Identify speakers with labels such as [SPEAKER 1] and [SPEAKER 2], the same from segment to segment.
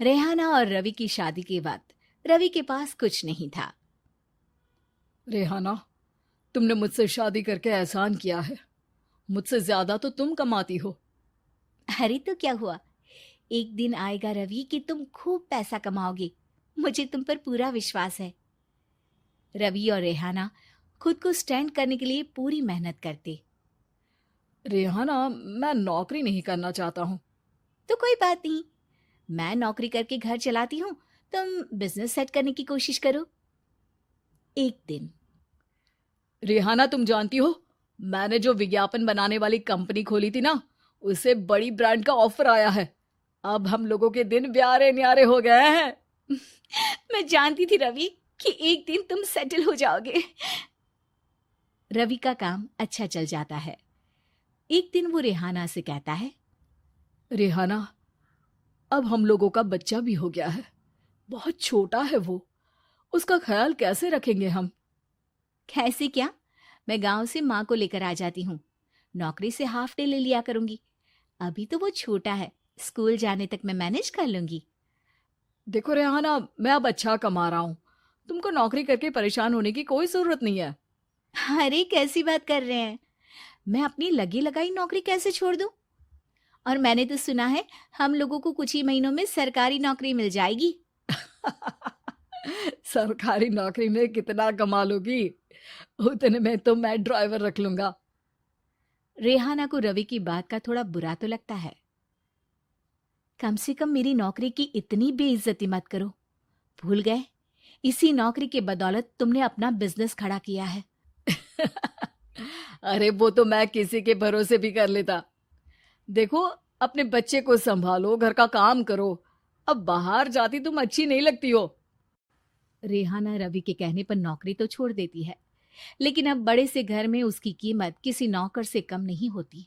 [SPEAKER 1] रेहाना और रवि की शादी के वक्त रवि के पास कुछ नहीं था।
[SPEAKER 2] रेहाना, तुमने मुझसे शादी करके एहसान किया है। मुझसे ज्यादा तो तुम कमाती हो।
[SPEAKER 1] अरे तो क्या हुआ, एक दिन आएगा रवि कि तुम खूब पैसा कमाओगे। मुझे तुम पर पूरा विश्वास है। रवि और रेहाना खुद को स्टैंड करने के लिए पूरी मेहनत करते।
[SPEAKER 2] रेहाना, मैं नौकरी नहीं करना चाहता हूँ।
[SPEAKER 1] तो कोई बात नहीं, मैं नौकरी करके घर चलाती हूँ, तुम बिजनेस सेट करने की कोशिश करो। एक दिन
[SPEAKER 2] रेहाना, तुम जानती हो, मैंने जो विज्ञापन बनाने वाली कंपनी खोली थी ना, उसे बड़ी ब्रांड का ऑफर आया है। अब हम लोगों के दिन ब्यारे न्यारे हो गए हैं।
[SPEAKER 1] मैं जानती थी रवि कि एक दिन तुम सेटल हो जाओगे। रवि का काम अच्छा चल जाता है। एक दिन वो रेहाना से कहता है,
[SPEAKER 2] रेहाना, अब हम लोगों का बच्चा भी हो गया है। बहुत छोटा है वो। उसका ख्याल कैसे रखेंगे हम?
[SPEAKER 1] कैसे क्या, मैं गांव से माँ को लेकर आ जाती हूँ। नौकरी से हाफ डे ले लिया करूंगी। अभी तो वो छोटा है, स्कूल जाने तक मैं मैनेज कर लूंगी।
[SPEAKER 2] देखो रेहाना, मैं अब अच्छा कमा रहा हूँ। तुमको नौकरी करके परेशान होने की कोई जरूरत नहीं है।
[SPEAKER 1] अरे कैसी बात कर रहे हैं, मैं अपनी लगी लगाई नौकरी कैसे छोड़ दूं? और मैंने तो सुना है हम लोगों को कुछ ही महीनों में सरकारी नौकरी मिल जाएगी।
[SPEAKER 2] सरकारी नौकरी में कितना कमा लोगी? उतने में तो मैं ड्राइवर रख लूंगा।
[SPEAKER 1] रेहाना को रवि की बात का थोड़ा बुरा तो लगता है। कम से कम मेरी नौकरी की इतनी बेइज्जती मत करो। भूल गए, इसी नौकरी के बदौलत तुमने अपना बिजनेस खड़ा किया है।
[SPEAKER 2] अरे वो तो मैं किसी के भरोसे भी कर लेता। देखो, अपने बच्चे को संभालो, घर का काम करो। अब बाहर जाती तुम अच्छी नहीं लगती हो।
[SPEAKER 1] रेहाना रवि के कहने पर नौकरी तो छोड़ देती है, लेकिन अब बड़े से घर में उसकी कीमत किसी नौकर से कम नहीं होती।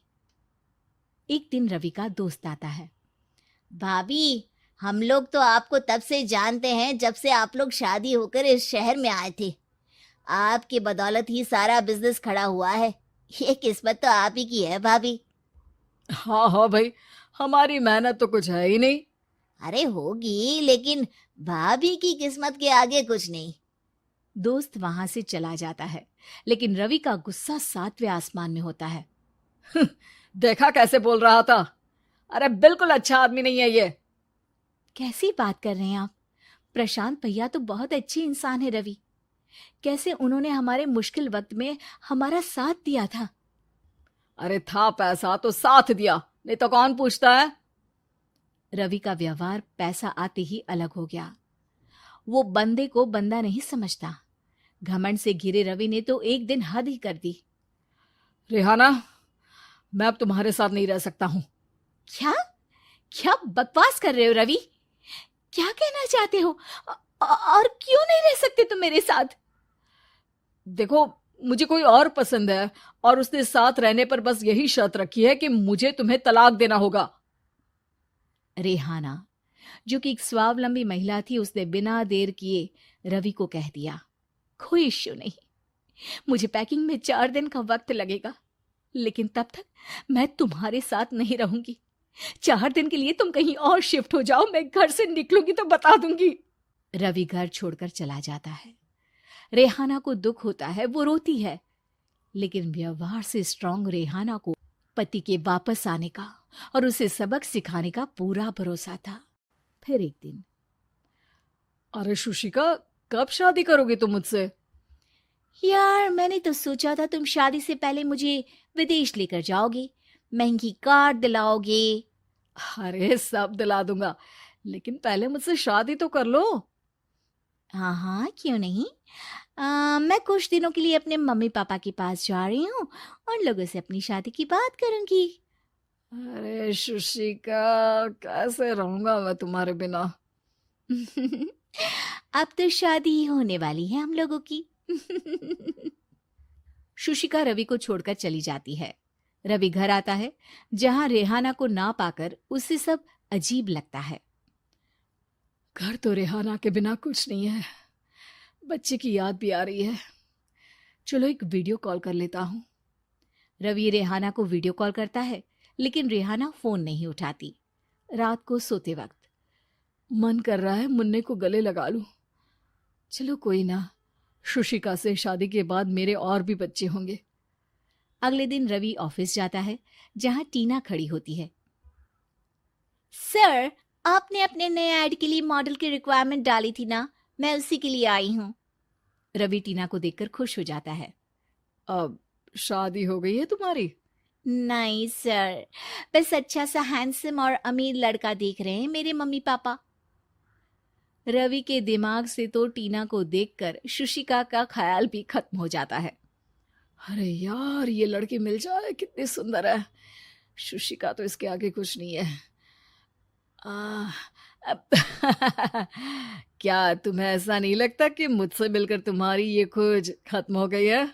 [SPEAKER 1] एक दिन रवि का दोस्त आता है। भाभी, हम लोग तो आपको तब से जानते हैं जब से आप लोग शादी होकर इस शहर में आए थे। आपकी बदौलत ही सारा बिजनेस खड़ा हुआ है। ये किस्मत तो आप ही की है भाभी।
[SPEAKER 2] हाँ हाँ भाई, हमारी मेहनत तो कुछ है ही नहीं।
[SPEAKER 1] अरे होगी, लेकिन भाभी की किस्मत के आगे कुछ नहीं। दोस्त वहां से चला जाता है, लेकिन रवि का गुस्सा सातवें आसमान में होता है।
[SPEAKER 2] देखा कैसे बोल रहा था? अरे बिल्कुल अच्छा आदमी नहीं है ये।
[SPEAKER 1] कैसी बात कर रहे हैं आप? प्रशांत भैया तो बहुत अच्छे इंसान है रवि। कैसे उन्होंने हमारे मुश्किल वक्त में हमारा साथ दिया था।
[SPEAKER 2] अरे था पैसा तो साथ दिया, नहीं तो कौन पूछता है?
[SPEAKER 1] रवि का व्यवहार पैसा आते ही अलग हो गया। वो बंदे को बंदा नहीं समझता। घमंड से घिरे रवि ने तो एक दिन हद ही कर दी।
[SPEAKER 2] रेहाना, मैं अब तुम्हारे साथ नहीं रह सकता हूँ।
[SPEAKER 1] क्या क्या बकवास कर रहे हो रवि? क्या कहना चाहते हो? और क्यों नहीं रह सकते तुम मेरे साथ?
[SPEAKER 2] देखो, मुझे कोई और पसंद है, और उसने साथ रहने पर बस यही शर्त रखी है कि मुझे तुम्हें तलाक देना होगा।
[SPEAKER 1] रेहाना, जो कि एक स्वावलंबी महिला थी, उसने बिना देर किए रवि को कह दिया, कोई इश्यू नहीं, मुझे पैकिंग में 4 दिन का वक्त लगेगा, लेकिन तब तक मैं तुम्हारे साथ नहीं रहूंगी। 4 दिन के लिए तुम कहीं और शिफ्ट हो जाओ, मैं घर से निकलूंगी तो बता दूंगी। रवि घर छोड़कर चला जाता है। रेहाना को दुख होता है, वो रोती है, लेकिन व्यवहार से स्ट्रांग रेहाना को पति के वापस आने का और उसे सबक सिखाने का पूरा भरोसा था। फिर एक दिन,
[SPEAKER 2] अरे शुशिका, कब शादी करोगे तुम मुझसे?
[SPEAKER 1] यार मैंने तो सोचा था तुम शादी से पहले मुझे विदेश लेकर जाओगे, महंगी कार दिलाओगे।
[SPEAKER 2] अरे सब दिला दूंगा, लेकिन पहले मुझसे शादी तो कर लो।
[SPEAKER 1] हाँ हाँ, क्यों नहीं। मैं कुछ दिनों के लिए अपने मम्मी पापा के पास जा रही हूँ और लोगों से अपनी शादी की बात करूंगी।
[SPEAKER 2] अरे शुशिका, कैसे रहूंगा मैं तुम्हारे बिना?
[SPEAKER 1] अब तो शादी ही होने वाली है हम लोगों की। शुशिका रवि को छोड़कर चली जाती है। रवि घर आता है, जहां रेहाना को ना पाकर उसे सब अजीब लगता है।
[SPEAKER 2] घर तो रेहाना के बिना कुछ नहीं है। बच्चे की याद भी आ रही है। चलो एक वीडियो कॉल कर लेता हूँ।
[SPEAKER 1] रवि रेहाना को वीडियो कॉल करता है, लेकिन रेहाना फोन नहीं उठाती। रात को सोते वक्त,
[SPEAKER 2] मन कर रहा है मुन्ने को गले लगा लूं। चलो कोई ना, शुशिका से शादी के बाद मेरे और भी बच्चे होंगे।
[SPEAKER 1] अगले दिन रवि ऑफिस जाता है, जहां टीना खड़ी होती है। सर, आपने अपने नए ऐड के लिए मॉडल की रिक्वायरमेंट डाली थी ना, मैं उसी के लिए आई हूँ। रवि टीना को देखकर खुश हो जाता है।
[SPEAKER 2] अब शादी हो गई है तुम्हारी?
[SPEAKER 1] नहीं सर, बस अच्छा सा हैंडसम और अमीर लड़का देख रहे हैं मेरे मम्मी पापा। रवि के दिमाग से तो टीना को देखकर शुशिका का ख्याल भी खत्म हो जाता है।
[SPEAKER 2] अरे यार, ये लड़की मिल जाए कितनी सुंदर है। शुशिका तो इसके आगे कुछ नहीं है। आ, अब क्या तुम्हें ऐसा नहीं लगता कि मुझसे मिलकर तुम्हारी ये खोज खत्म हो गई है?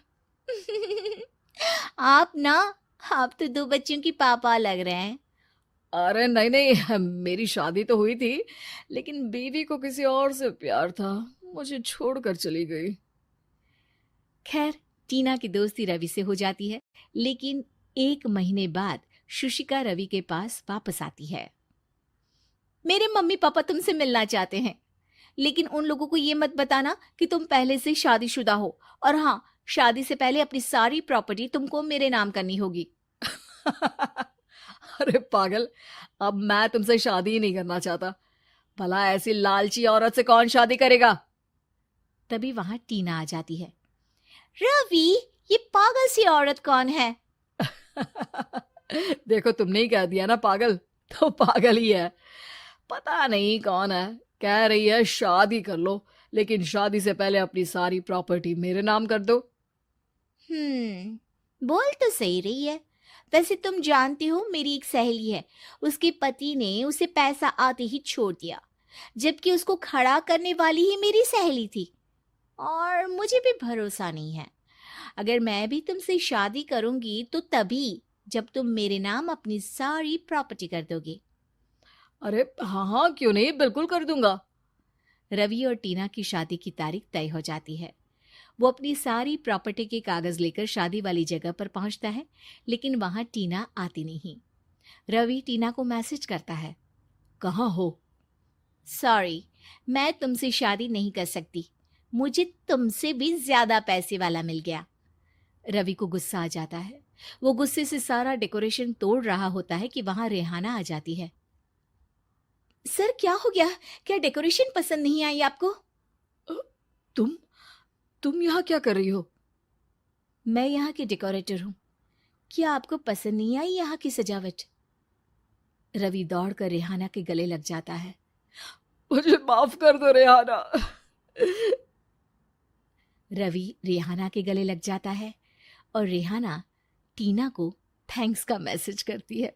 [SPEAKER 1] आप ना, आप तो 2 बच्चों की पापा लग रहे हैं।
[SPEAKER 2] अरे नहीं नहीं, मेरी शादी तो हुई थी, लेकिन बीवी को किसी और से प्यार था, मुझे छोड़कर चली गई।
[SPEAKER 1] खैर, टीना की दोस्ती रवि से हो जाती है, लेकिन 1 महीने बाद शुशिका रवि के पास वापस आती है। मेरे मम्मी पापा तुमसे मिलना चाहते हैं, लेकिन उन लोगों को ये मत बताना कि तुम पहले से शादीशुदा हो, और हाँ, शादी से पहले अपनी सारी प्रॉपर्टी तुमको मेरे नाम करनी होगी।
[SPEAKER 2] अरे पागल, अब मैं तुमसे शादी ही नहीं करना चाहता। भला ऐसी लालची औरत से कौन शादी करेगा?
[SPEAKER 1] तभी वहां टीना आ जाती है। रवि, ये पागल सी औरत कौन है?
[SPEAKER 2] देखो, तुमने ही कह दिया ना पागल, तो पागल ही है। पता नहीं कौन है, कह रही है शादी कर लो, लेकिन शादी से पहले अपनी सारी प्रॉपर्टी मेरे नाम कर दो।
[SPEAKER 1] बोल तो सही रही है। वैसे तुम जानती हो, मेरी एक सहेली है, उसके पति ने उसे पैसा आते ही छोड़ दिया, जबकि उसको खड़ा करने वाली ही मेरी सहेली थी। और मुझे भी भरोसा नहीं है। अगर मैं भी तुमसे शादी करूंगी तो तभी, जब तुम मेरे नाम अपनी सारी प्रॉपर्टी कर दोगे।
[SPEAKER 2] अरे हाँ हाँ, क्यों नहीं, बिल्कुल कर दूंगा।
[SPEAKER 1] रवि और टीना की शादी की तारीख तय हो जाती है। वो अपनी सारी प्रॉपर्टी के कागज लेकर शादी वाली जगह पर पहुंचता है, लेकिन वहां टीना आती नहीं। रवि टीना को मैसेज करता है।
[SPEAKER 2] कहाँ हो?
[SPEAKER 1] सॉरी, मैं तुमसे शादी नहीं कर सकती, मुझे तुमसे भी ज्यादा पैसे वाला मिल गया। रवि को गुस्सा आ जाता है। वो गुस्से से सारा डेकोरेशन तोड़ रहा होता है कि वहां रेहाना आ जाती है। सर, क्या हो गया? क्या डेकोरेशन पसंद नहीं आई आपको?
[SPEAKER 2] तुम तुम यहाँ क्या कर रही हो?
[SPEAKER 1] मैं यहाँ की डेकोरेटर हूँ। क्या आपको पसंद नहीं आई यहाँ की सजावट? रवि दौड़कर रेहाना के गले लग जाता है।
[SPEAKER 2] मुझे माफ कर दो रेहाना।
[SPEAKER 1] रवि रेहाना के गले लग जाता है और रेहाना टीना को थैंक्स का मैसेज करती है।